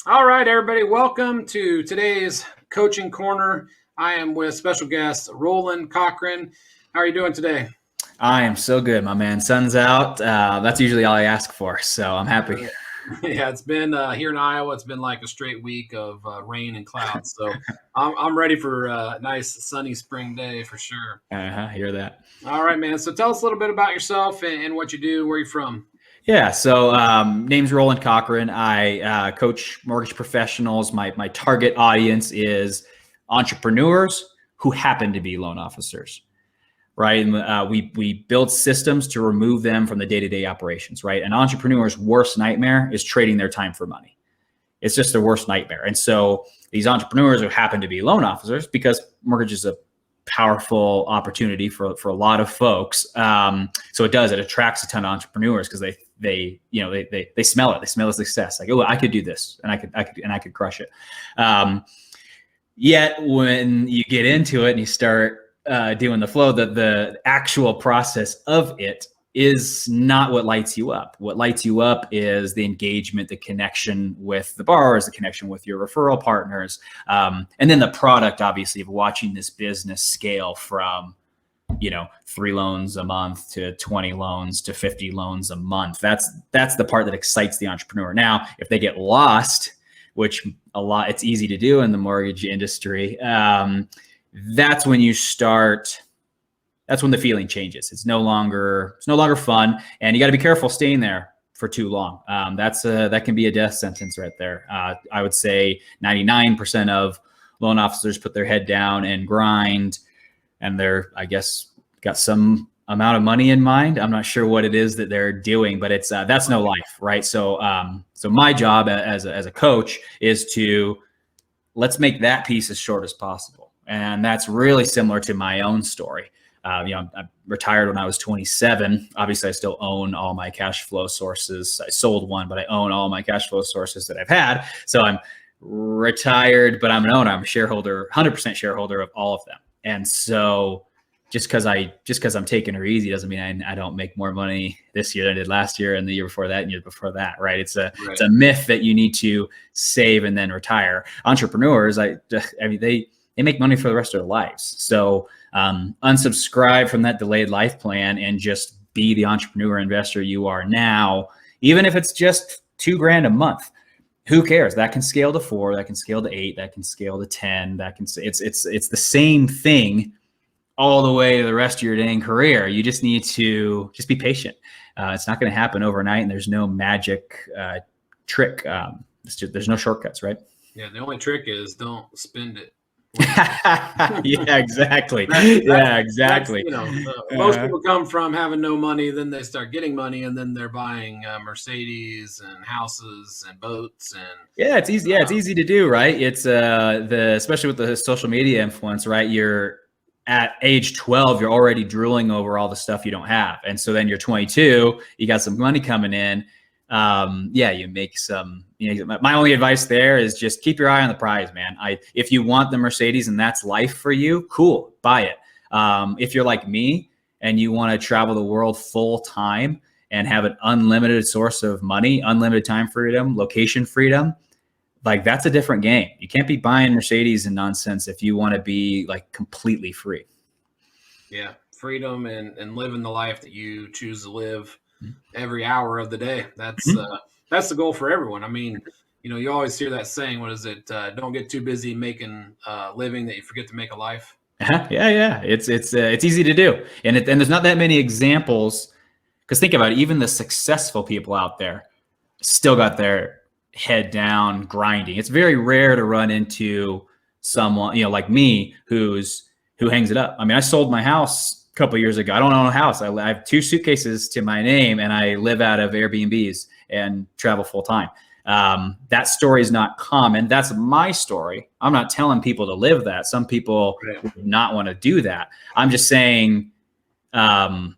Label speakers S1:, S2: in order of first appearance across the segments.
S1: All right, everybody, welcome to today's Coaching Corner. I am with special guest Roland Cochrun. How are you doing today?
S2: I am so good, my man. Sun's out. That's usually all I ask for, so I'm happy.
S1: Yeah, it's been here in Iowa. It's been like a straight week of rain and clouds, so I'm ready for a nice sunny spring day for sure.
S2: Hear that?
S1: All right, man. So tell us a little bit about yourself and what you do. Where you from?
S2: Yeah. So, name's Roland Cochrun. I coach mortgage professionals. My target audience is entrepreneurs who happen to be loan officers. Right. And we build systems to remove them from the day-to-day operations. Right. An entrepreneur's worst nightmare is trading their time for money. It's just their worst nightmare. And so these entrepreneurs who happen to be loan officers, because mortgage is a powerful opportunity for a lot of folks. So it attracts a ton of entrepreneurs because they smell it. They smell the success. Like, oh, I could do this and I could crush it. Yet when you get into it and you start doing the flow, the actual process of it is not what lights you up. What lights you up is the engagement, the connection with the borrowers, the connection with your referral partners, and then the product, obviously, of watching this business scale from 3 loans a month to 20 loans to 50 loans a month. That's the part that excites the entrepreneur. Now, if they get lost, which it's easy to do in the mortgage industry, that's when you start. That's when the feeling changes. It's no longer fun, and you got to be careful staying there for too long. That can be a death sentence right there. I would say 99% of loan officers put their head down and grind, and they're, I guess, got some amount of money in mind. I'm not sure what it is that they're doing, but it's that's no life, right? So my job as a coach is to let's make that piece as short as possible, and that's really similar to my own story. I retired when I was 27. Obviously, I still own all my cash flow sources. I sold one, but I own all my cash flow sources that I've had. So I'm retired, but I'm an owner. I'm a shareholder, 100% shareholder of all of them. And so just because I'm taking her easy doesn't mean I don't make more money this year than I did last year and the year before that and the year before that, right? It's a myth that you need to save and then retire. Entrepreneurs, they make money for the rest of their lives. So unsubscribe from that delayed life plan and just be the entrepreneur investor you are now, even if it's just $2,000 a month. Who cares? That can scale to 4, that can scale to 8, that can scale to 10. It's the same thing all the way to the rest of your dang career. You just need to just be patient. It's not going to happen overnight, and there's no magic trick. There's no shortcuts, right?
S1: Yeah, the only trick is don't spend it.
S2: Yeah, exactly. Exactly.
S1: Most people come from having no money, then they start getting money, and then they're buying Mercedes and houses and boats. And
S2: it's easy. Yeah, it's easy to do, right? It's especially with the social media influence, right? You're at age 12, you're already drooling over all the stuff you don't have, and so then you're 22, you got some money coming in. You make some. My only advice there is just keep your eye on the prize, man. If you want the Mercedes and that's life for you, cool, buy it. If you're like me and you want to travel the world full time and have an unlimited source of money, unlimited time freedom, location freedom, like that's a different game. You can't be buying Mercedes and nonsense if you want to be like completely free.
S1: Yeah, freedom and living the life that you choose to live every hour of the day. That's the goal for everyone. I mean, you always hear that saying, what is it? Don't get too busy making a living that you forget to make a life.
S2: Yeah. It's easy to do. And there's not that many examples, because think about it, even the successful people out there still got their head down grinding. It's very rare to run into someone, like me, who hangs it up. I mean, I sold my house a couple of years ago. I don't own a house. I have 2 suitcases to my name, and I live out of Airbnbs and travel full time. That story is not common. That's my story. I'm not telling people to live that. Some people would not want to do that. I'm just saying, don't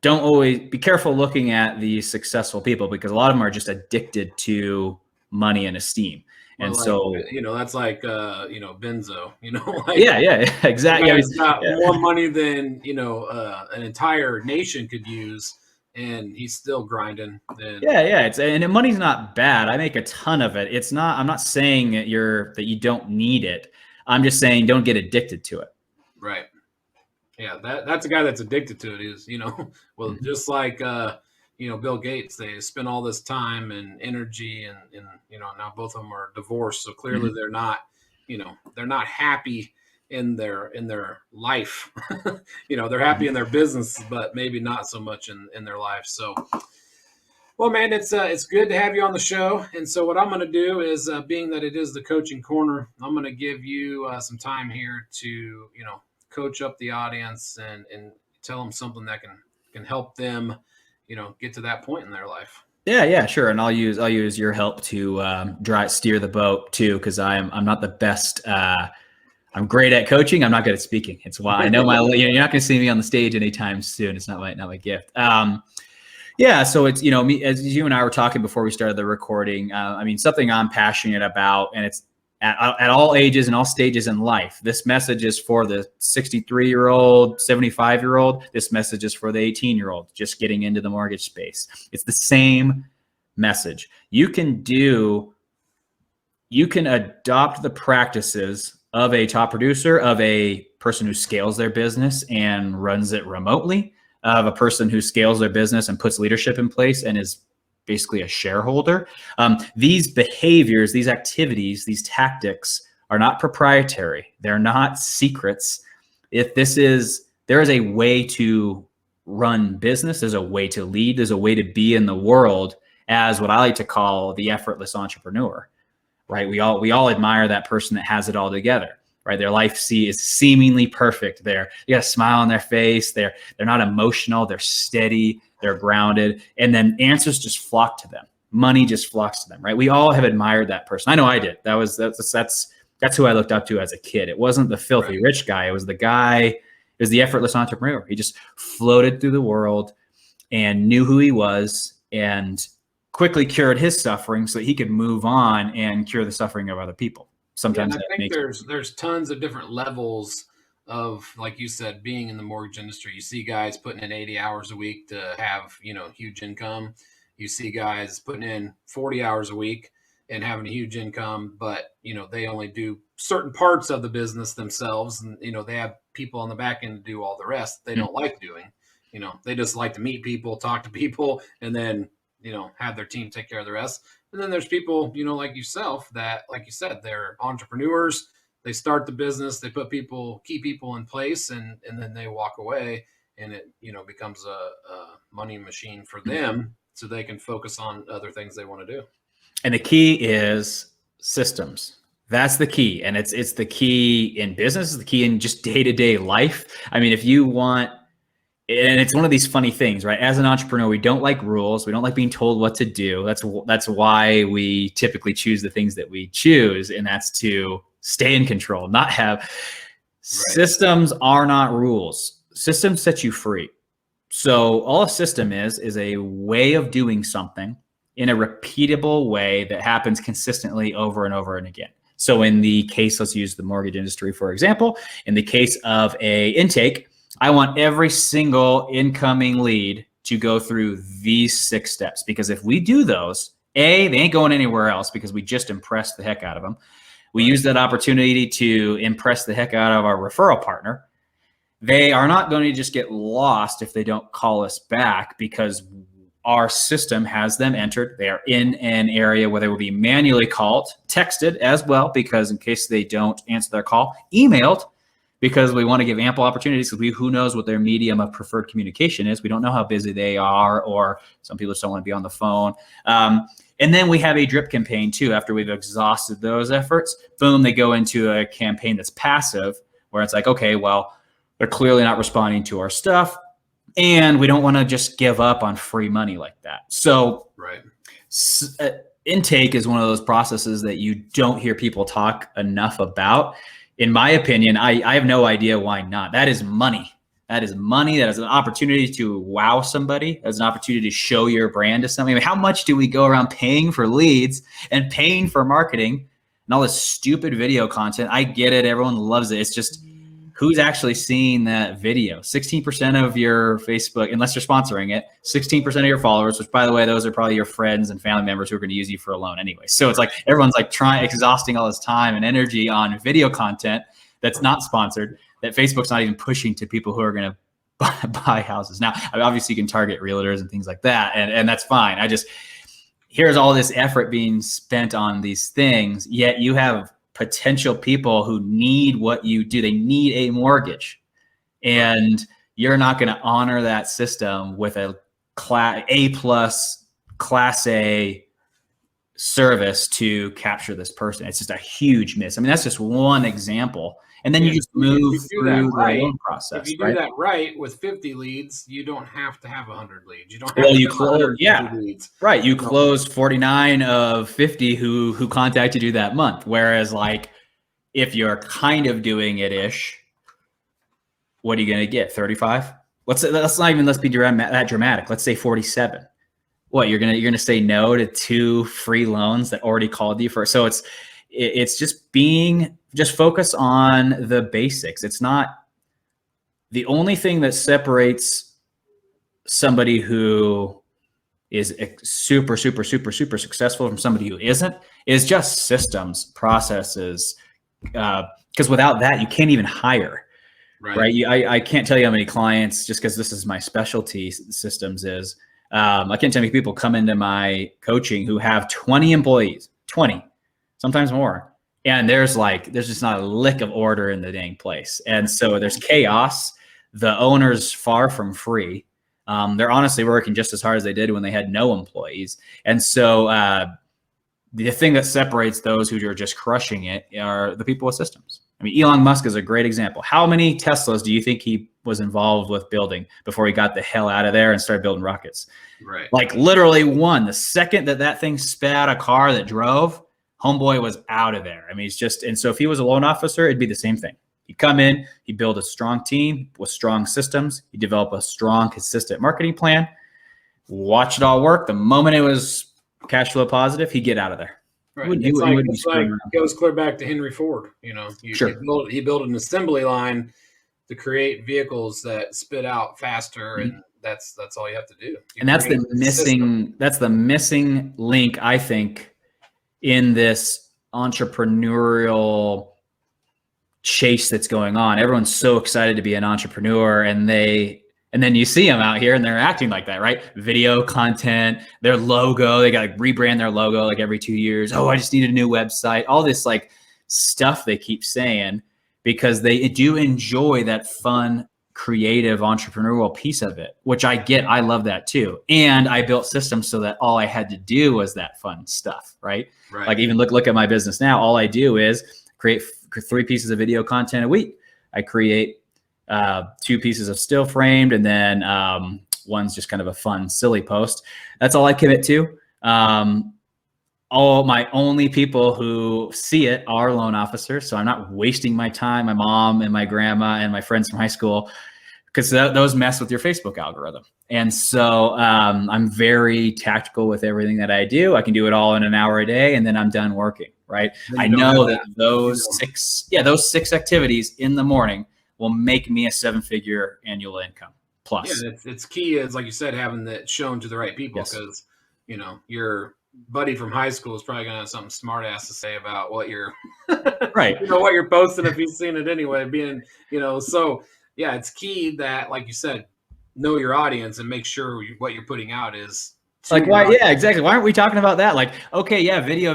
S2: always be careful looking at the successful people, because a lot of them are just addicted to money and esteem. And so,
S1: that's like, Benzo,
S2: yeah, exactly.
S1: He's got more money than, an entire nation could use. and he's still grinding, then
S2: yeah. And money's not bad. I make a ton of it. It's not. I'm not saying that you don't need it. I'm just saying don't get addicted to it.
S1: right. Yeah, that's a guy that's addicted to it. Is well, just like Bill Gates, they spend all this time and energy, and now both of them are divorced, so clearly they're not happy in their life. They're happy in their business, but maybe not so much in their life. So, well, man, it's good to have you on the show. And so what I'm going to do is, being that it is the coaching corner, I'm going to give you some time here to coach up the audience and tell them something that can help them get to that point in their life.
S2: Yeah, sure. And I'll use your help to steer the boat too, because I'm not the best. I'm great at coaching. I'm not good at speaking. It's why I know you're not going to see me on the stage anytime soon. It's not my gift. Yeah. So it's, me, as you and I were talking before we started the recording, something I'm passionate about, and it's at all ages and all stages in life. This message is for the 63-year-old, 75-year-old. This message is for the 18-year-old just getting into the mortgage space. It's the same message. You can adopt the practices of a top producer, of a person who scales their business and runs it remotely, of a person who scales their business and puts leadership in place and is basically a shareholder. These behaviors, these activities, these tactics are not proprietary. They're not secrets. There is a way to run business. There's a way to lead. There's a way to be in the world as what I like to call the effortless entrepreneur, right? We all admire that person that has it all together, right? Their life is seemingly perfect. You got a smile on their face. They're not emotional. They're steady. They're grounded. And then answers just flock to them. Money just flocks to them, right? We all have admired that person. I know I did. That's who I looked up to as a kid. It wasn't the filthy rich guy. It was the effortless entrepreneur. He just floated through the world and knew who he was and quickly cured his suffering so that he could move on and cure the suffering of other people. Sometimes
S1: I think there's tons of different levels of, like you said, being in the mortgage industry. You see guys putting in 80 hours a week to have, huge income. You see guys putting in 40 hours a week and having a huge income, but, they only do certain parts of the business themselves. And, they have people on the back end to do all the rest they don't like doing. They just like to meet people, talk to people, and then, have their team take care of the rest. And then there's people, like yourself that, like you said, they're entrepreneurs. They start the business, they put key people in place, and then they walk away, and it, becomes a money machine for them so they can focus on other things they want to do.
S2: And the key is systems. That's the key. And it's the key in business, it's the key in just day-to-day life. If you want, and it's one of these funny things, right? As an entrepreneur, we don't like rules. We don't like being told what to do. That's why we typically choose the things that we choose. And that's to stay in control, not have systems are not rules. Systems set you free. So all a system is a way of doing something in a repeatable way that happens consistently over and over and again. So in the case, let's use the mortgage industry, for example, in the case of a intake, I want every single incoming lead to go through these 6 steps, because if we do those, they ain't going anywhere else because we just impressed the heck out of them. We use that opportunity to impress the heck out of our referral partner. They are not going to just get lost if they don't call us back, because our system has them entered. They are in an area where they will be manually called, texted as well, because in case they don't answer their call, emailed, because we want to give ample opportunities. Who knows what their medium of preferred communication is. We don't know how busy they are, or some people just don't want to be on the phone. And then we have a drip campaign too. After we've exhausted those efforts, boom, they go into a campaign that's passive, where it's like, okay, well, they're clearly not responding to our stuff, and we don't want to just give up on free money like that. So intake is one of those processes that you don't hear people talk enough about. In my opinion, I have no idea why not. That is money. That is money. That is an opportunity to wow somebody. That's an opportunity to show your brand to somebody. How much do we go around paying for leads and paying for marketing and all this stupid video content? I get it. Everyone loves it. It's just, who's actually seeing that video? 16% of your Facebook, unless you're sponsoring it, 16% of your followers, which by the way, those are probably your friends and family members who are going to use you for a loan anyway. So it's like everyone's like exhausting all this time and energy on video content that's not sponsored, that Facebook's not even pushing to people who are going to buy houses. Now, obviously you can target realtors and things like that, and that's fine. Here's all this effort being spent on these things, yet you have potential people who need what you do. They need a mortgage, and you're not going to honor that system with a A+ class A service to capture this person. It's just a huge miss. I mean, that's just one example. And then you just move through the loan process.
S1: If you do that right with 50 leads, you don't have to have 100 leads. You don't have
S2: to
S1: have 150 leads.
S2: Right. You close 49 of 50 who contacted you that month. Whereas like if you're kind of doing it ish, what are you going to get? 35? Let's be that dramatic. Let's say 47. What, you're gonna say no to 2 free loans that already called you for? So it's just focus on the basics. It's not the only thing that separates somebody who is super successful from somebody who isn't is just systems, processes. Because without that, you can't even hire. Right. I can't tell you how many clients, just because this is my specialty, systems is. I can't tell you how many people come into my coaching who have 20 employees, 20, sometimes more. And there's just not a lick of order in the dang place. And so there's chaos. The owner's far from free. They're honestly working just as hard as they did when they had no employees. And so the thing that separates those who are just crushing it are the people with systems. I mean, Elon Musk is a great example. How many Teslas do you think he was involved with building before he got the hell out of there and started building rockets?
S1: Right.
S2: Like literally one. The second that thing spit out a car that drove, homeboy was out of there. I mean, and so if he was a loan officer, it'd be the same thing. He'd come in, he'd build a strong team with strong systems. He'd develop a strong, consistent marketing plan, watch it all work. The moment it was cash flow positive, he'd get out of there.
S1: Right. It's like it goes clear back to Henry Ford. You know, he built an assembly line to create vehicles that spit out faster, and that's all you have to do.
S2: And that's the missing link, I think, in this entrepreneurial chase that's going on. Everyone's so excited to be an entrepreneur, and then you see them out here and they're acting like that, right? Video content, their logo, they got to rebrand their logo like every 2 years. Oh, I just need a new website. All this like stuff they keep saying because they do enjoy that fun, creative, entrepreneurial piece of it, which I get. I love that too. And I built systems so that all I had to do was that fun stuff, right? Like even look at my business now. All I do is create 3 pieces of video content a week. I create 2 pieces of still framed, and then one's just kind of a fun, silly post. That's all I commit to. All my only people who see it are loan officers, so I'm not wasting my time, my mom and my grandma and my friends from high school, because those mess with your Facebook algorithm. And so I'm very tactical with everything that I do. I can do it all in an hour a day, and then I'm done working, right? I know that those 6 activities in the morning will make me a 7-figure annual income plus.
S1: Yeah, it's key, is like you said, having that shown to the right people, because you know your buddy from high school is probably gonna have something smart ass to say about what you're
S2: right.
S1: You know what you're posting if he's seen it anyway. So yeah, it's key that, like you said, know your audience and make sure what you're putting out is
S2: like why. Yeah, exactly. Why aren't we talking about that? Like, okay, yeah, video.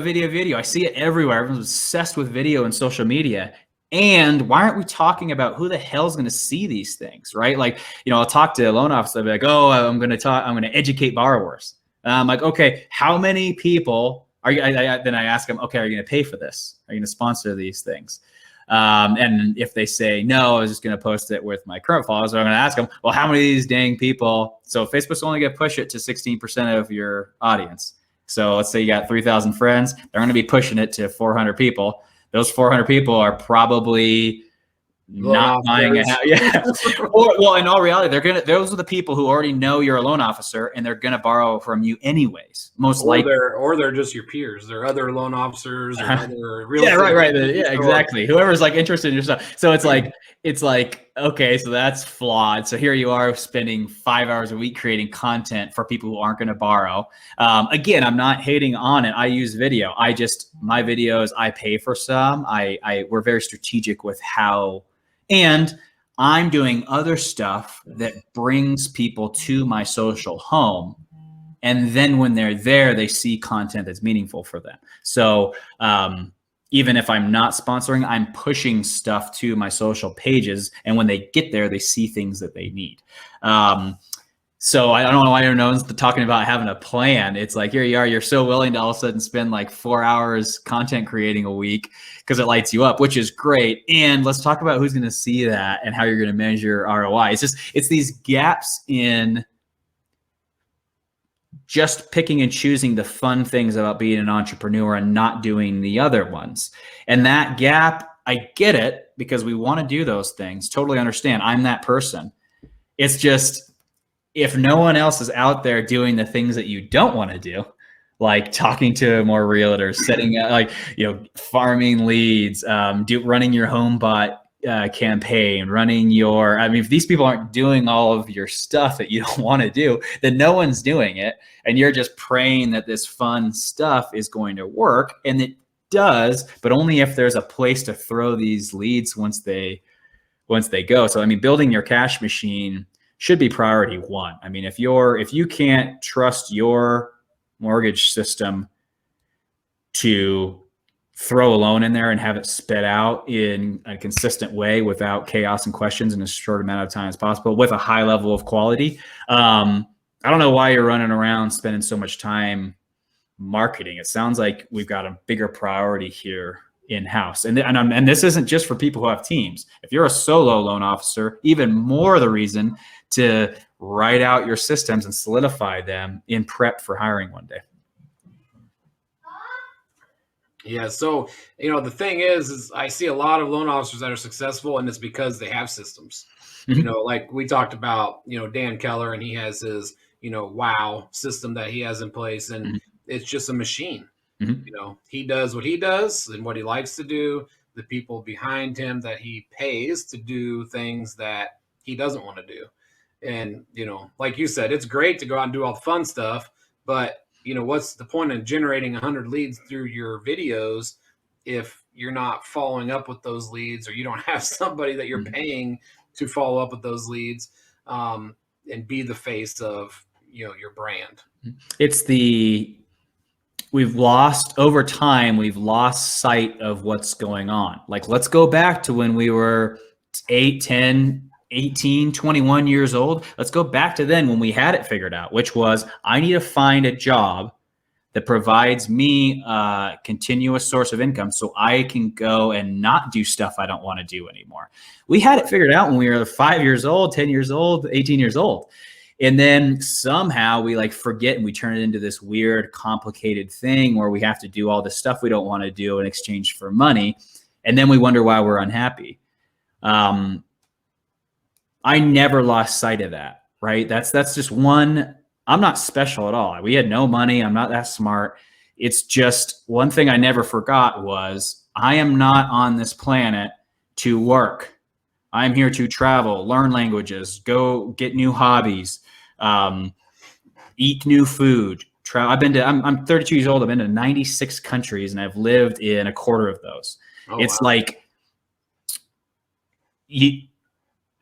S2: I see it everywhere. Everyone's obsessed with video and social media. And why aren't we talking about who the hell's going to see these things, right? Like, you know, I'll talk to a loan officer, I'll be like, oh, I'm going to educate borrowers. And I'm like, okay, how many people are you? Then I ask them, okay, are you going to pay for this? Are you going to sponsor these things? And if they say no, I was just going to post it with my current followers. So I'm going to ask them, well, how many of these dang people? So Facebook's only going to push it to 16% of your audience. So let's say you got 3,000 friends. They're going to be pushing it to 400 people. Those 400 people are probably
S1: Loan
S2: not buying a
S1: officers.
S2: house. Yeah. Well, in all reality, those are the people who already know you're a loan officer and they're going to borrow from you anyways. Most likely.
S1: Or they're just your peers. They're other loan officers or other real
S2: Yeah,
S1: estate.
S2: right. Yeah, exactly. Whoever's like interested in your stuff. So it's like, okay, so that's flawed. So here you are spending 5 hours a week creating content for people who aren't going to borrow. Again, I'm not hating on it. I use video. My videos, I pay for some. We're very strategic with how, and I'm doing other stuff that brings people to my social home. And then when they're there, they see content that's meaningful for them. So even if I'm not sponsoring, I'm pushing stuff to my social pages. And when they get there, they see things that they need. So I don't know why everyone's talking about having a plan. It's like, here you are, you're so willing to all of a sudden spend like 4 hours content creating a week because it lights you up, which is great. And let's talk about who's going to see that and how you're going to measure ROI. It's these gaps in just picking and choosing the fun things about being an entrepreneur and not doing the other ones. And that gap, I get it because we want to do those things. Totally understand. I'm that person. It's just, if no one else is out there doing the things that you don't want to do, like talking to more realtors, setting up, farming leads, running your home bot campaign, if these people aren't doing all of your stuff that you don't want to do, then no one's doing it. And you're just praying that this fun stuff is going to work. And it does, but only if there's a place to throw these leads once they go. So, building your cash machine should be priority one. If you can't trust your mortgage system to throw a loan in there and have it spit out in a consistent way without chaos and questions in as short amount of time as possible with a high level of quality. I don't know why you're running around spending so much time marketing. It sounds like we've got a bigger priority here in-house. And this isn't just for people who have teams. If you're a solo loan officer, even more the reason to write out your systems and solidify them in prep for hiring one day.
S1: Yeah. So, the thing is I see a lot of loan officers that are successful, and it's because they have systems.
S2: Mm-hmm.
S1: Like we talked about, Dan Keller, and he has his, WOW system that he has in place, and it's just a machine.
S2: Mm-hmm.
S1: He does what he does and what he likes to do. The people behind him that he pays to do things that he doesn't want to do. And, like you said, it's great to go out and do all the fun stuff, but what's the point of generating 100 leads through your videos if you're not following up with those leads, or you don't have somebody that you're paying to follow up with those leads and be the face of, your brand?
S2: We've lost sight of what's going on. Like, let's go back to when we were 8, 10, 18, 21 years old. Let's go back to then when we had it figured out, which was, I need to find a job that provides me a continuous source of income so I can go and not do stuff I don't want to do anymore. We had it figured out when we were 5 years old, 10 years old, 18 years old. And then somehow we forget, and we turn it into this weird, complicated thing where we have to do all this stuff we don't want to do in exchange for money. And then we wonder why we're unhappy. I never lost sight of that, right? That's just one. I'm not special at all. We had no money. I'm not that smart. It's just one thing I never forgot was I am not on this planet to work. I'm here to travel, learn languages, go get new hobbies, eat new food. I'm 32 years old. I've been to 96 countries and I've lived in a quarter of those. Oh, it's wow.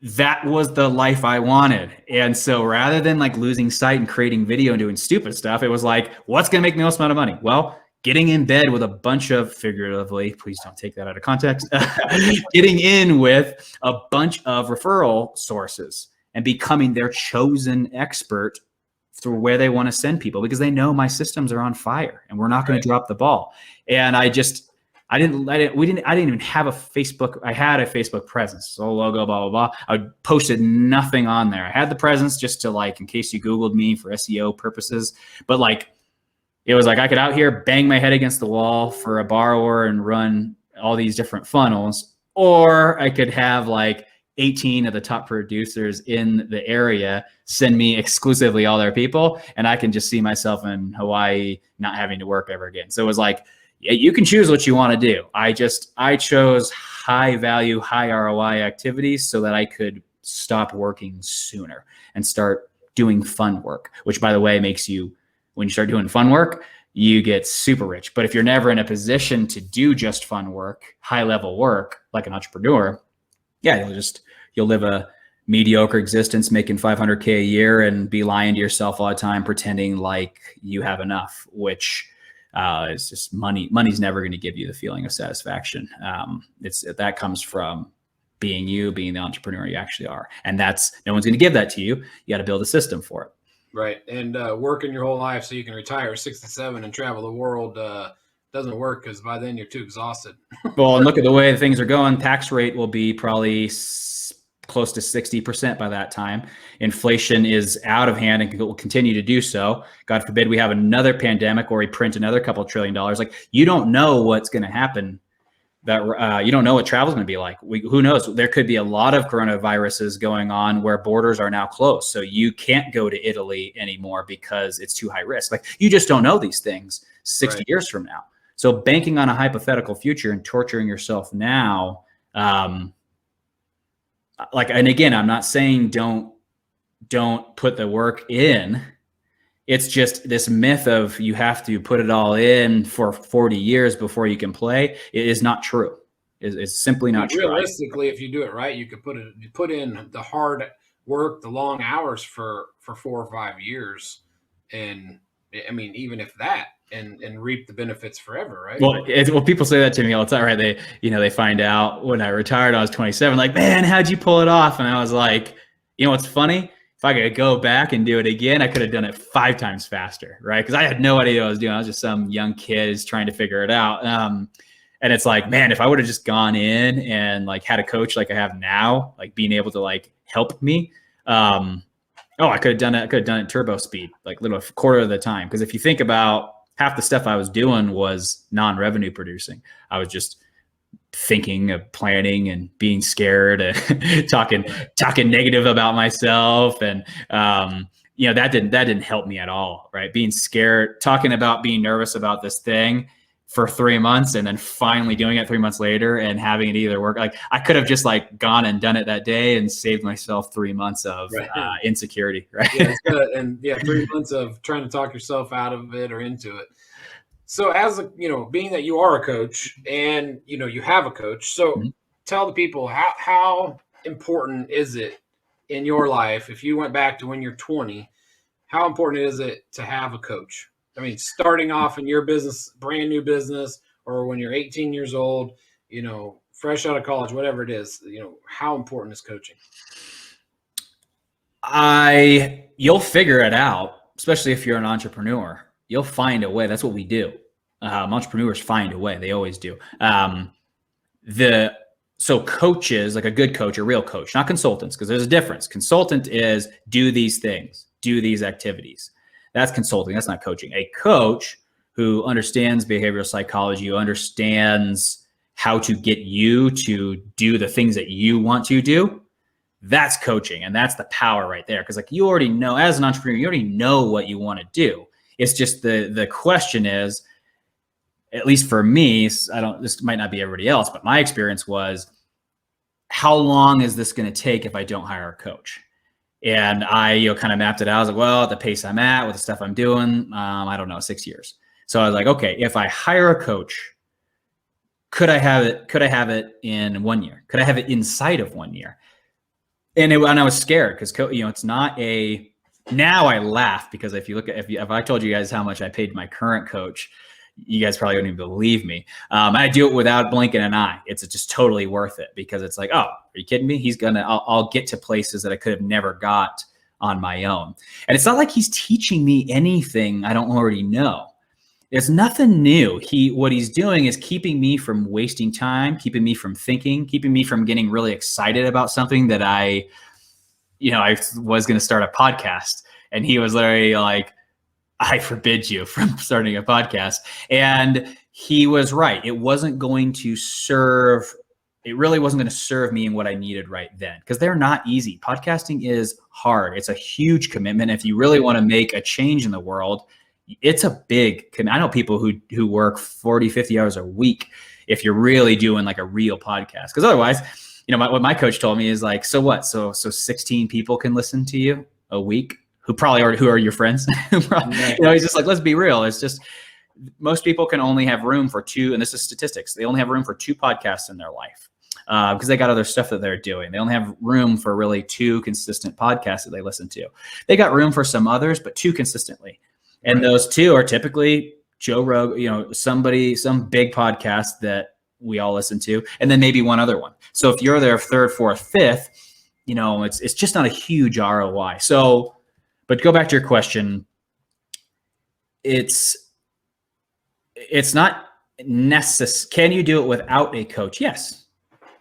S2: That was the life I wanted. And so rather than losing sight and creating video and doing stupid stuff, it was what's going to make me the most amount of money? Well, getting in bed with a bunch of, figuratively, please don't take that out of context, getting in with a bunch of referral sources and becoming their chosen expert through where they want to send people, because they know my systems are on fire and we're not going to drop the ball. And I didn't even have a Facebook. I had a Facebook presence, so logo, blah, blah, blah. I posted nothing on there. I had the presence just to in case you Googled me for SEO purposes. But it was I could out here bang my head against the wall for a borrower and run all these different funnels, Or I could have like 18 of the top producers in the area send me exclusively all their people, and I can just see myself in Hawaii not having to work ever again. So it was like, yeah, you can choose what you want to do. I chose high value, high ROI activities so that I could stop working sooner and start doing fun work, which, by the way, makes you, when you start doing fun work, you get super rich. But if you're never in a position to do just fun work, high level work, like an entrepreneur, yeah, you'll live a mediocre existence making 500K a year and be lying to yourself all the time, pretending like you have enough, which is just money. Money's never going to give you the feeling of satisfaction. That comes from being the entrepreneur you actually are. And no one's going to give that to you. You got to build a system for it.
S1: Right. And working your whole life so you can retire at 67 and travel the world doesn't work, because by then you're too exhausted.
S2: Well, and look at the way things are going. Tax rate will be probably close to 60% by that time. Inflation is out of hand and will continue to do so. God forbid we have another pandemic or we print another couple $1 trillion. Like, you don't know what's going to happen. You don't know what travel is going to be like. Who knows? There could be a lot of coronaviruses going on where borders are now closed. So you can't go to Italy anymore because it's too high risk. Like, you just don't know these things 60 years from now. So banking on a hypothetical future and torturing yourself now, and again, I'm not saying don't put the work in. It's just this myth of you have to put it all in for 40 years before you can play. It is not true. It's simply not true.
S1: Realistically, if you do it right, you could put in the hard work, the long hours for 4 or 5 years. And I mean, even if that, and reap the benefits forever, right?
S2: Well, people say that to me all the time, right? They find out when I retired, I was 27, like, man, how'd you pull it off? And I was like, what's funny? If I could go back and do it again, I could have done it 5 times faster, right? Because I had no idea what I was doing. I was just some young kid trying to figure it out. And it's like, man, if I would have just gone in and like had a coach like I have now, like being able to like help me, I could have done it. I could have done it turbo speed, like literally a quarter of the time. Because if you think about, half the stuff I was doing was non-revenue producing. I was just thinking of planning and being scared and talking negative about myself. And, that didn't help me at all. Right. Being scared, talking about being nervous about this thing for 3 months and then finally doing it 3 months later and having it either work. Like, I could have just like gone and done it that day and saved myself 3 months of insecurity. Right.
S1: Yeah. 3 months of trying to talk yourself out of it or into it. So being that you are a coach and, you have a coach, so tell the people how important is it in your life, if you went back to when you're 20, how important is it to have a coach? I mean, starting off in your business, brand new business, or when you're 18 years old, fresh out of college, whatever it is, how important is coaching?
S2: You'll figure it out, especially if you're an entrepreneur. You'll find a way. That's what we do. Entrepreneurs find a way. They always do. So coaches, like a good coach, a real coach, not consultants, because there's a difference. Consultant is do these things, do these activities. That's consulting. That's not coaching. A coach who understands behavioral psychology, who understands how to get you to do the things that you want to do, that's coaching. And that's the power right there. Because like, you already know, as an entrepreneur, you already know what you want to do. It's just the question is, at least for me, this might not be everybody else, but my experience was, how long is this going to take if I don't hire a coach? And I kind of mapped it out. I was like, well, at the pace I'm at with the stuff I'm doing, I don't know, 6 years. So I was like, okay, if I hire a coach, could I have it in 1 year? Could I have it inside of 1 year? And I was scared because, it's not a, now I laugh because if you look at, if I told you guys how much I paid my current coach, you guys probably wouldn't even believe me. I do it without blinking an eye. It's just totally worth it because it's like, oh, are you kidding me? I'll get to places that I could have never got on my own. And it's not like he's teaching me anything I don't already know. There's nothing new. What he's doing is keeping me from wasting time, keeping me from thinking, keeping me from getting really excited about something that I was going to start a podcast. And he was literally like, I forbid you from starting a podcast. And he was right. It wasn't going to serve it really wasn't going to serve me in what I needed right then, because they're not easy. Podcasting is hard. It's a huge commitment. If you really want to make a change in the world, it's a big commitment. I know people who work 40, 50 hours a week if you're really doing like a real podcast, because otherwise, what my coach told me is like, so what? So 16 people can listen to you a week who are your friends. He's just like, let's be real. It's just, most people can only have room for 2, and this is statistics. They only have room for 2 podcasts in their life because they got other stuff that they're doing. They only have room for really 2 consistent podcasts that they listen to. They got room for some others, but 2 consistently. And those 2 are typically Joe Rogan, some big podcast that we all listen to, and then maybe one other one. So if you're their 3rd, 4th, 5th, it's just not a huge ROI. So, but go back to your question. It's not necessary. Can you do it without a coach? Yes,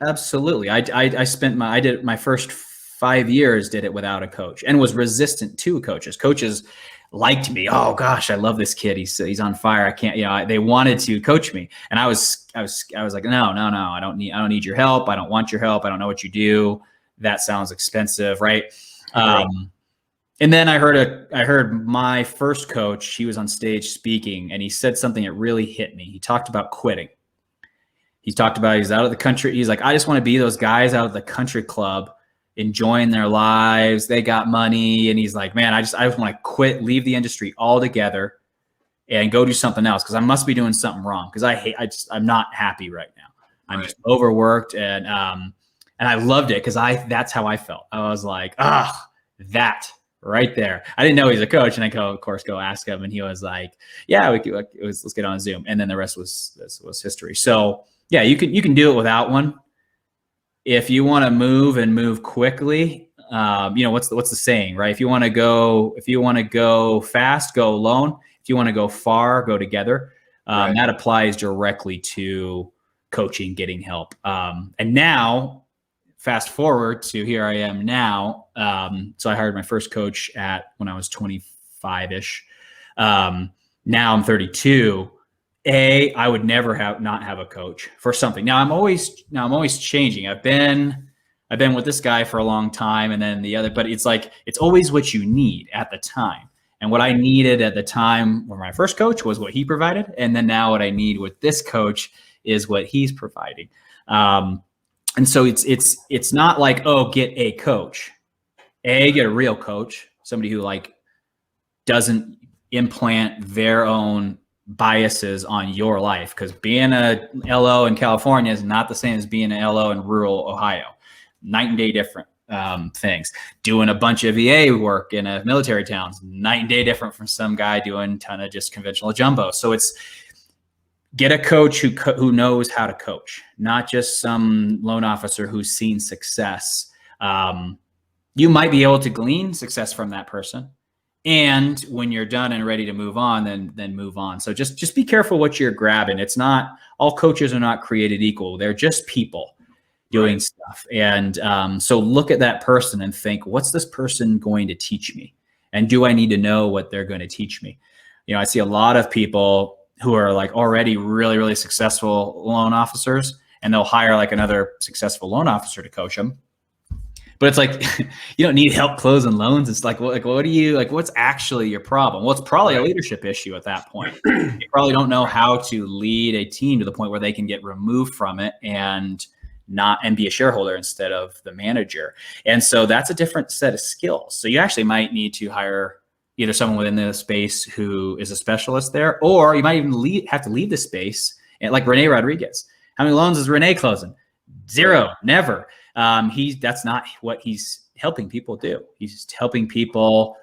S2: absolutely. I did my first 5 years, did it without a coach, and was resistant to coaches. Coaches liked me. Oh gosh, I love this kid. He's on fire. I can't, they wanted to coach me. And I was like, no, I don't need your help. I don't want your help. I don't know what you do. That sounds expensive. Right. And then I heard my first coach, he was on stage speaking, and he said something that really hit me. He talked about quitting. He talked about, he's out of the country. He's like, I just want to be those guys out of the country club enjoying their lives. They got money. And he's like, man, I just want to quit, leave the industry altogether and go do something else, because I must be doing something wrong, because I'm not happy right now. I'm just overworked. And I loved it, because that's how I felt. I was like, that right there. I didn't know he's a coach, and I go ask him, and he was like, yeah, let's get on Zoom. And then the rest was history. So yeah, you can do it without one. If you want to move quickly, what's the saying, right? If you want to go fast, go alone. If you want to go far, go together. That applies directly to coaching, getting help. And now, fast forward to here I am now. So I hired my first coach when I was 25-ish. Now I'm 32. I would never not have a coach for something. Now I'm always changing. I've been with this guy for a long time, and then the other, but it's like, it's always what you need at the time. And what I needed at the time with my first coach was what he provided. And then now what I need with this coach is what he's providing. And so it's not like, get a coach. Get a real coach, somebody who doesn't implant their own biases on your life, because being a LO in California is not the same as being an LO in rural Ohio. Night and day different things. Doing a bunch of VA work in a military town, night and day different from some guy doing a ton of just conventional jumbo. So it's get a coach who knows how to coach, not just some loan officer who's seen success. You might be able to glean success from that person. And when you're done and ready to move on, then move on. So just be careful what you're grabbing. It's not, all coaches are not created equal. They're just people doing stuff. And so look at that person and think, what's this person going to teach me? And do I need to know what they're going to teach me? I see a lot of people who are already really, really successful loan officers, and they'll hire another successful loan officer to coach them. But it's like, you don't need help closing loans. It's what do you, what's actually your problem? Well, it's probably a leadership issue at that point. You probably don't know how to lead a team to the point where they can get removed from it and be a shareholder instead of the manager. And so that's a different set of skills. So you actually might need to hire either someone within the space who is a specialist there, or you might even have to leave the space. And like Rene Rodriguez, how many loans is Rene closing? 0, never. That's not what he's helping people do. He's helping people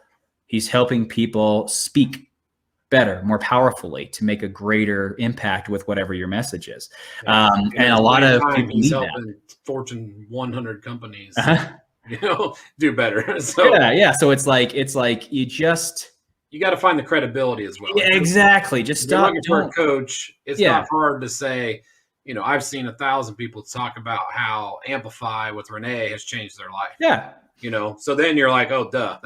S2: speak better, more powerfully, to make a greater impact with whatever your message is. And a lot of people need that.
S1: Fortune 100 companies, do better. So
S2: yeah. So it's like you
S1: got to find the credibility as well.
S2: Yeah, exactly. Just stop.
S1: Looking for a coach. It's not hard to say. I've seen 1,000 people talk about how Amplify with Rene has changed their life.
S2: Yeah.
S1: So then you're like, oh, duh,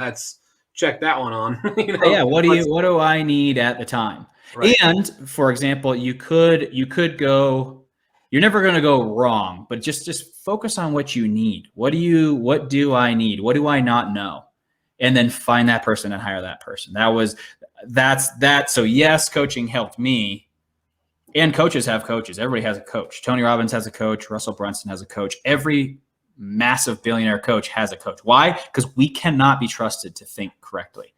S1: check that one on.
S2: Yeah. What do I need at the time? Right. And for example, you could go You're never going to go wrong, but just focus on what you need. What do I need? What do I not know? And then find that person and hire that person. That's that. So yes, coaching helped me, and coaches have coaches. Everybody has a coach. Tony Robbins has a coach. Russell Brunson has a coach. Every massive billionaire coach has a coach. Why? Because we cannot be trusted to think correctly.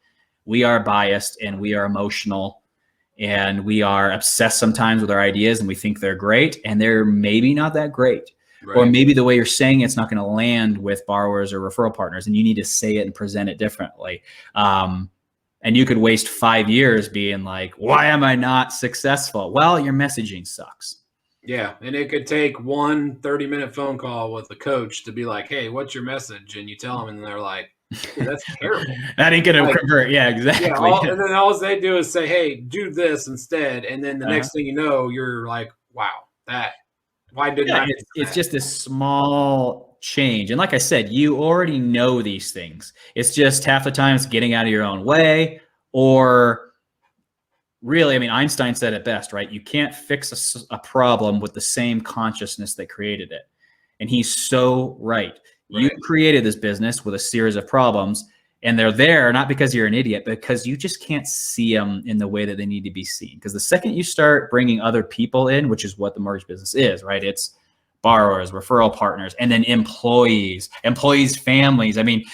S2: We are biased and we are emotional and we are obsessed sometimes with our ideas and we think they're great and they're maybe not that great. Right. Or maybe the way you're saying it's not going to land with borrowers or referral partners and you need to say it and present it differently. And you could waste 5 years being like, why am I not successful? Well, your messaging sucks.
S1: Yeah. And it could take 1 30-minute phone call with the coach to be like, hey, what's your message? And you tell them and they're like, that's terrible.
S2: That ain't going to convert. Yeah, exactly.
S1: Yeah, and then all they do is say, hey, do this instead. And then the next thing you know, you're like, wow, why didn't I?
S2: It's just a small change. And like I said, you already know these things. It's just half the time it's getting out of your own way, or really, I mean, Einstein said it best, right? You can't fix a problem with the same consciousness that created it. And he's so right. You created this business with a series of problems, and they're there not because you're an idiot, but because you just can't see them in the way that they need to be seen. Because the second you start bringing other people in, which is what the mortgage business is, right? It's borrowers, referral partners, and then employees, families. I mean,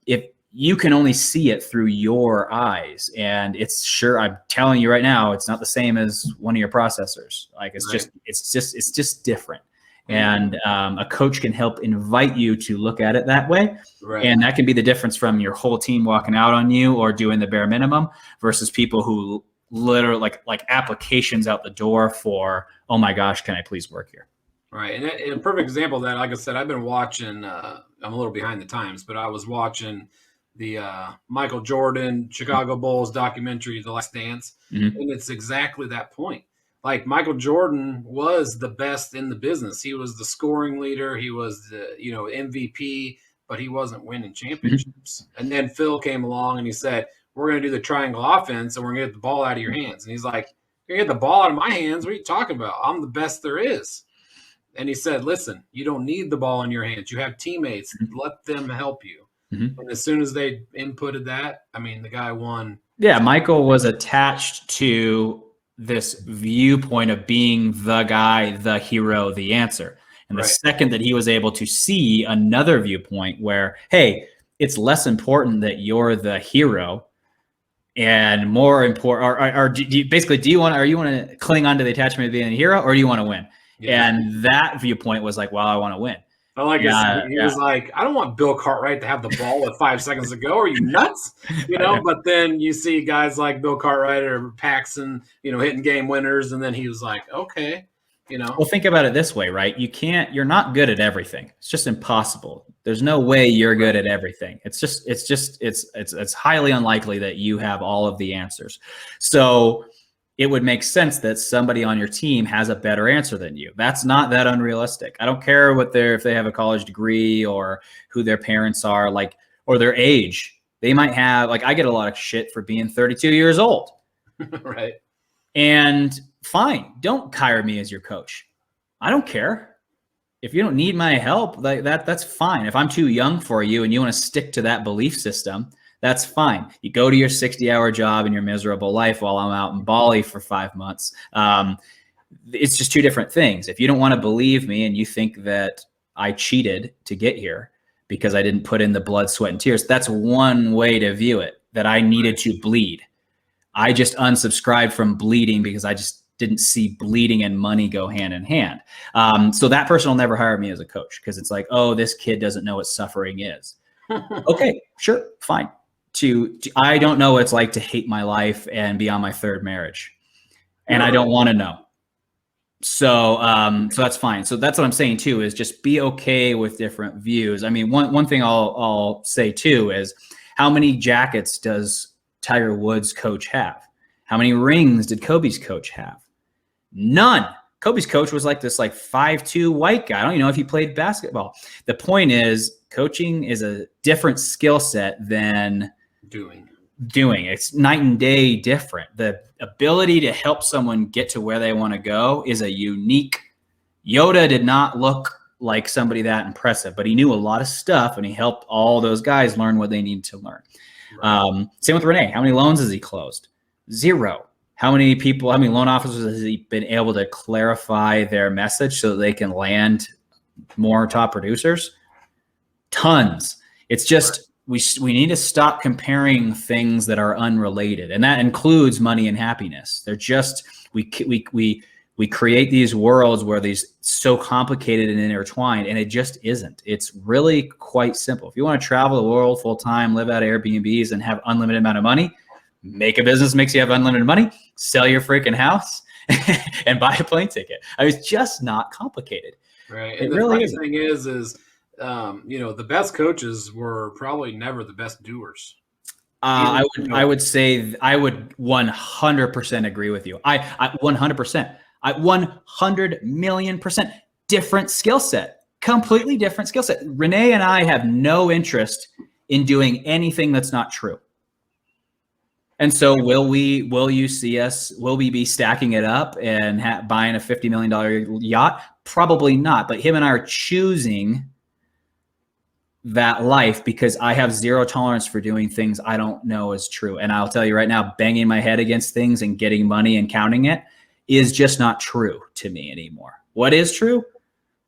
S2: if you can only see it through your eyes, and I'm telling you right now, it's not the same as one of your processors. Like it's just different. And a coach can help invite you to look at it that way. Right. And that can be the difference from your whole team walking out on you or doing the bare minimum versus people who literally like applications out the door for, oh my gosh, can I please work here?
S1: Right. And a perfect example of that, like I said, I've been watching, I'm a little behind the times, but I was watching the Michael Jordan, Chicago Bulls documentary, The Last Dance. Mm-hmm. And it's exactly that point. Like Michael Jordan was the best in the business. He was the scoring leader. He was the, MVP, but he wasn't winning championships. Mm-hmm. And then Phil came along and he said, we're going to do the triangle offense and we're going to get the ball out of your hands. And he's like, you're going to get the ball out of my hands? What are you talking about? I'm the best there is. And he said, listen, you don't need the ball in your hands. You have teammates. Mm-hmm. Let them help you. Mm-hmm. And as soon as they inputted that, I mean, the guy won.
S2: Yeah, Michael was attached to this viewpoint of being the guy, the hero, the answer. And the second that he was able to see another viewpoint where, hey, it's less important that you're the hero and more important, or do you want to cling on to the attachment of being a hero, or do you want to win? Yeah. And that viewpoint was like, well, I want to win.
S1: I like he was like, I don't want Bill Cartwright to have the ball with 5 seconds to go. Are you nuts? But then you see guys like Bill Cartwright or Paxson, hitting game winners. And then he was like, okay,
S2: Well, think about it this way, right? You're not good at everything. It's just impossible. There's no way you're good at everything. It's highly unlikely that you have all of the answers. So it would make sense that somebody on your team has a better answer than you. That's not that unrealistic. I don't care if they have a college degree or who their parents are, or their age. They might have, I get a lot of shit for being 32 years old.
S1: Right.
S2: And fine, don't hire me as your coach. I don't care. If you don't need my help, that's fine. If I'm too young for you and you want to stick to that belief system, that's fine. You go to your 60-hour job in your miserable life while I'm out in Bali for 5 months. It's just two different things. If you don't want to believe me and you think that I cheated to get here because I didn't put in the blood, sweat, and tears, that's one way to view it, that I needed to bleed. I just unsubscribed from bleeding because I just didn't see bleeding and money go hand in hand. So that person will never hire me as a coach because it's like, oh, this kid doesn't know what suffering is. Okay, sure, fine. I don't know what it's like to hate my life and be on my third marriage, and I don't want to know. So that's fine. So that's what I'm saying too, is just be okay with different views. I mean, one thing I'll say too is, how many jackets does Tiger Woods' coach have? How many rings did Kobe's coach have? None. Kobe's coach was like this 5'2" white guy. I don't even know if he played basketball. The point is, coaching is a different skill set than doing. It's night and day different. The ability to help someone get to where they want to go is a unique Yoda did not look like somebody that impressive, but he knew a lot of stuff, and he helped all those guys learn what they needed to learn. Right. Same with Renee. How many loans has he closed? 0. How many loan officers has he been able to clarify their message so that they can land more top producers? Tons. It's just, we need to stop comparing things that are unrelated, and that includes money and happiness. They're just, we create these worlds where these so complicated and intertwined, and it just isn't. It's really quite simple. If you want to travel the world full time, live out of Airbnbs, and have unlimited amount of money, make a business makes you have unlimited money, sell your freaking house, and buy a plane ticket. I mean, it's just not complicated.
S1: Right. And the funny thing is, the best coaches were probably never the best doers.
S2: I would say I would 100% agree with you. I 100%. 100 million % different skill set, completely different skill set. Renee and I have no interest in doing anything that's not true. And so will you see us, will we be stacking it up and buying a $50 million yacht? Probably not. But him and I are choosing that life because I have zero tolerance for doing things I don't know is true. And I'll tell you right now, banging my head against things and getting money and counting it is just not true to me anymore. What is true?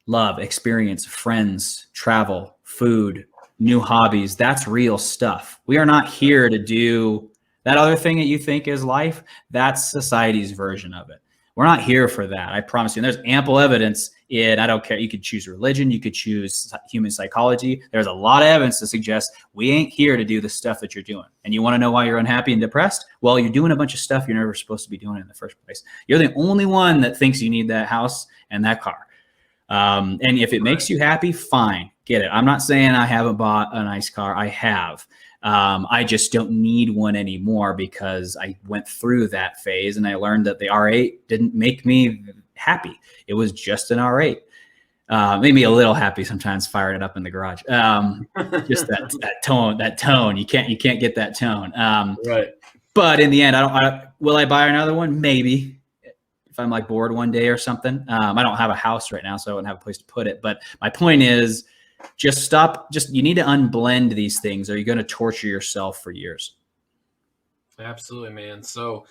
S2: Love, experience, friends, travel, food, new hobbies. That's real stuff. We are not here to do that other thing that you think is life. That's society's version of it. We're not here for that. I promise you. And there's ample evidence I don't care. You could choose religion. You could choose human psychology. There's a lot of evidence to suggest we ain't here to do the stuff that you're doing. And you want to know why you're unhappy and depressed? Well, you're doing a bunch of stuff you're never supposed to be doing in the first place. You're the only one that thinks you need that house and that car. And if it makes you happy, fine, get it. I'm not saying I haven't bought a nice car. I have. I just don't need one anymore because I went through that phase and I learned that the R8 didn't make me happy. It was just an R8. Made me a little happy sometimes firing it up in the garage. Just that tone. You can't get that tone.
S1: Right.
S2: But in the end, will I buy another one? Maybe. If I'm like bored one day or something. I don't have a house right now, so I wouldn't have a place to put it. But my point is, you need to unblend these things or you're going to torture yourself for years.
S1: Absolutely, man. So,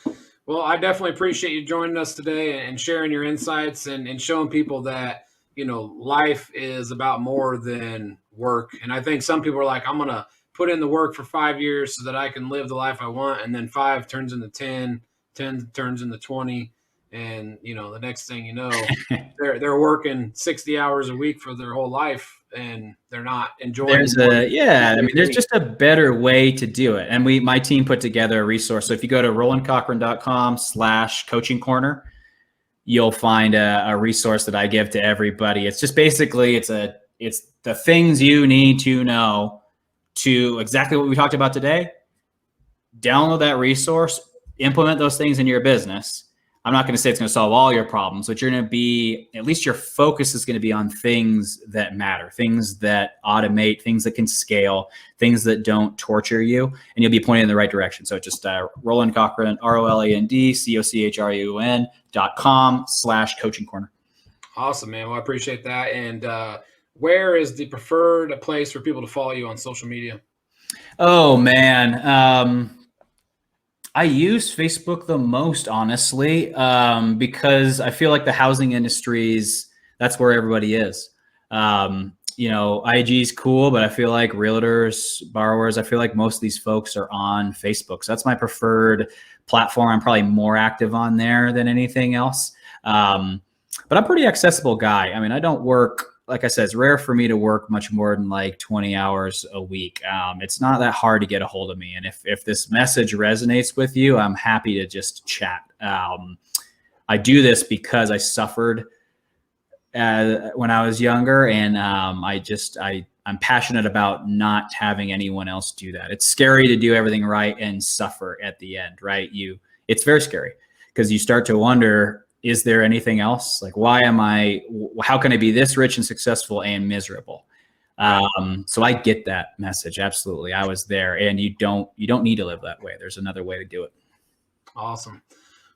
S1: well, I definitely appreciate you joining us today and sharing your insights and showing people that, life is about more than work. And I think some people are like, I'm going to put in the work for 5 years so that I can live the life I want. And then 5 turns into 10, 10 turns into 20. And, the next thing you know, they're working 60 hours a week for their whole life and they're not enjoying it.
S2: There's just a better way to do it. And my team put together a resource. So if you go to rolandcochrun.com/coaching corner, you'll find a resource that I give to everybody. It's just basically, it's the things you need to know to exactly what we talked about today. Download that resource, implement those things in your business. I'm not going to say it's going to solve all your problems, but you're going to be, at least your focus is going to be on things that matter, things that automate, things that can scale, things that don't torture you, and you'll be pointed in the right direction. So just Roland Cochrun, RolandCochrun.com/coaching corner. Awesome, man. Well, I appreciate that. And where is the preferred place for people to follow you on social media? Oh, man. I use Facebook the most, honestly, because I feel like the housing industries, that's where everybody is. IG is cool, but I feel like realtors, borrowers, I feel like most of these folks are on Facebook. So that's my preferred platform. I'm probably more active on there than anything else. But I'm a pretty accessible guy. I mean, I don't work, like I said, it's rare for me to work much more than like 20 hours a week. It's not that hard to get a hold of me. And if this message resonates with you, I'm happy to just chat. I do this because I suffered when I was younger, and I'm passionate about not having anyone else do that. It's scary to do everything right and suffer at the end, right? It's very scary because you start to wonder, is there anything else? Like, how can I be this rich and successful and miserable? So I get that message. Absolutely. I was there, and you don't need to live that way. There's another way to do it. Awesome.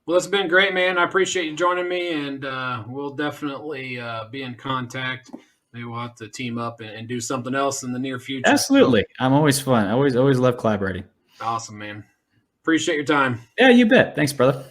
S1: Well, it's been great, man. I appreciate you joining me, and we'll definitely be in contact. Maybe we'll have to team up and do something else in the near future.
S2: Absolutely. I'm always fun. I always love collaborating.
S1: Awesome, man. Appreciate your time.
S2: Yeah, you bet. Thanks, brother.